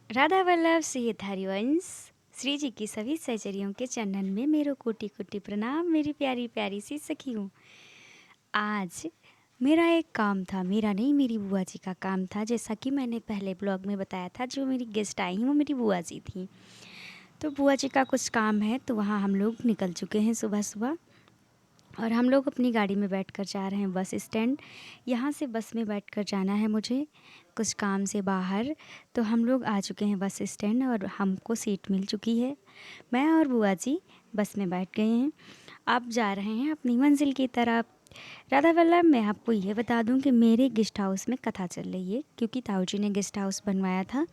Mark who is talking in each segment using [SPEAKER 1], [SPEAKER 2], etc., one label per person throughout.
[SPEAKER 1] राधा वल्लभ श्री हरिवंश श्री जी की सभी सहचरियों के चरणन में मेरो कोटि कोटि प्रणाम। मेरी प्यारी प्यारी सी सखियों, आज मेरा एक काम था, मेरा नहीं मेरी बुआ जी का काम था। जैसा कि मैंने पहले ब्लॉग में बताया था, जो मेरी गेस्ट आई वो मेरी बुआ जी थी। तो बुआ जी का कुछ काम है, तो वहाँ हम लोग निकल चुके हैं सुबह सुबह, और हम लोग अपनी गाड़ी में बैठकर जा रहे हैं बस स्टैंड। यहाँ से बस में बैठकर जाना है मुझे कुछ काम से बाहर। तो हम लोग आ चुके हैं बस स्टैंड और हमको सीट मिल चुकी है। मैं और बुआ जी बस में बैठ गए हैं। अब जा रहे हैं अपनी मंजिल की तरफ। राधा वल्लभ, मैं आपको ये बता दूं कि मेरे गेस्ट हाउस में कथा चल रही है, क्योंकि ताऊ जी ने गेस्ट हाउस बनवाया था।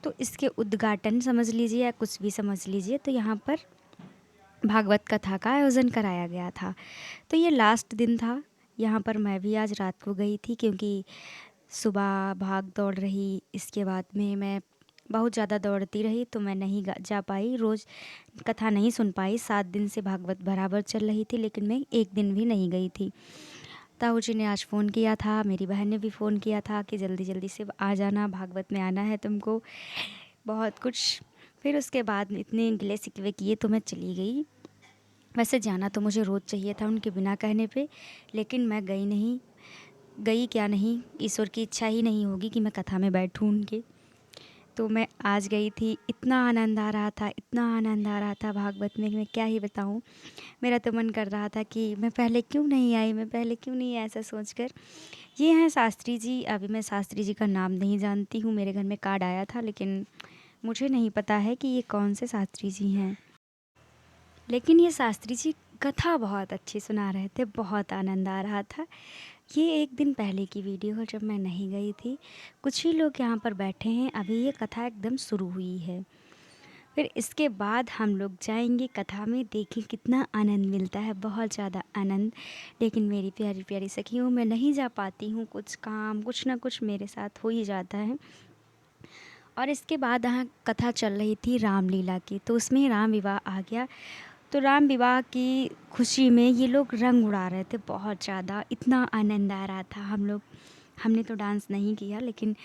[SPEAKER 1] तो इसके उद्घाटन समझ लीजिए या कुछ भी समझ लीजिए, तो यहाँ पर भागवत कथा का आयोजन कराया गया था। तो ये लास्ट दिन था। यहाँ पर मैं भी आज रात को गई थी, क्योंकि सुबह भाग दौड़ रही, इसके बाद में मैं बहुत ज़्यादा दौड़ती रही, तो मैं नहीं जा पाई, रोज़ कथा नहीं सुन पाई। 7 दिन से भागवत बराबर चल रही थी, लेकिन मैं एक दिन भी नहीं गई थी। ताऊ जी ने आज फ़ोन किया था, मेरी बहन ने भी फ़ोन किया था कि जल्दी जल्दी से आ जाना, भागवत में आना है तुमको, बहुत कुछ। फिर उसके बाद इतने गिले शिकवे किए तो मैं चली गई। वैसे जाना तो मुझे रोज़ चाहिए था उनके बिना कहने पे, लेकिन मैं गई नहीं। गई क्या नहीं, ईश्वर की इच्छा ही नहीं होगी कि मैं कथा में बैठूं उनके। तो मैं आज गई थी। इतना आनंद आ रहा था, इतना आनंद आ रहा था भागवत में कि मैं क्या ही बताऊं। मेरा तो मन कर रहा था कि मैं पहले क्यों नहीं आई, मैं पहले क्यों नहीं आई, ऐसा सोचकर। ये हैं शास्त्री जी। अभी मैं शास्त्री जी का नाम नहीं जानती हूँ, मेरे घर में कार्ड आया था, लेकिन मुझे नहीं पता है कि ये कौन से शास्त्री जी हैं। लेकिन ये शास्त्री जी कथा बहुत अच्छी सुना रहे थे, बहुत आनंद आ रहा था। ये एक दिन पहले की वीडियो है, जब मैं नहीं गई थी। कुछ ही लोग यहाँ पर बैठे हैं, अभी ये कथा एकदम शुरू हुई है। फिर इसके बाद हम लोग जाएंगे कथा में, देखें कितना आनंद मिलता है, बहुत ज़्यादा आनंद। लेकिन मेरी प्यारी प्यारी सखियों, मैं नहीं जा पाती हूँ, कुछ काम कुछ ना कुछ मेरे साथ हो ही जाता है। और इसके बाद यहाँ कथा चल रही थी रामलीला की, तो उसमें राम विवाह आ गया। तो राम विवाह की खुशी में ये लोग रंग उड़ा रहे थे बहुत ज़्यादा, इतना आनंद आ रहा था। हमने तो डांस नहीं किया, लेकिन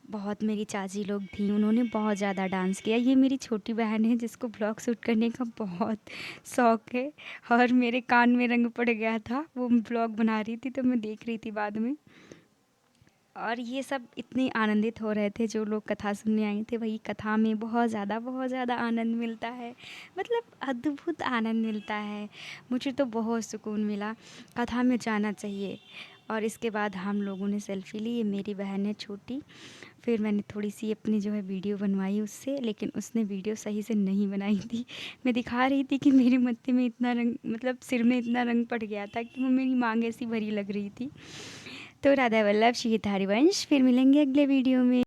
[SPEAKER 1] बहुत मेरी चाची लोग थी, उन्होंने बहुत ज़्यादा डांस किया। ये मेरी छोटी बहन है, जिसको ब्लॉग शूट करने का बहुत शौक़ है, और मेरे कान में रंग पड़ गया था, वो ब्लॉग बना रही थी तो मैं देख रही थी बाद में। और ये सब इतने आनंदित हो रहे थे जो लोग कथा सुनने आए थे। वही कथा में बहुत ज़्यादा आनंद मिलता है, मतलब अद्भुत आनंद मिलता है। मुझे तो बहुत सुकून मिला, कथा में जाना चाहिए। और इसके बाद हम लोगों ने सेल्फ़ी ली, ये मेरी बहन है छोटी। फिर मैंने थोड़ी सी अपनी जो है वीडियो बनवाई उससे, लेकिन उसने वीडियो सही से नहीं बनाई थी। मैं दिखा रही थी कि मेरे मत्थे में इतना रंग, मतलब सिर में इतना रंग पड़ गया था कि वो मेरी मांग ऐसी भरी लग रही थी। तो राधा वल्लभ श्री हरिवंश, फिर मिलेंगे अगले वीडियो में।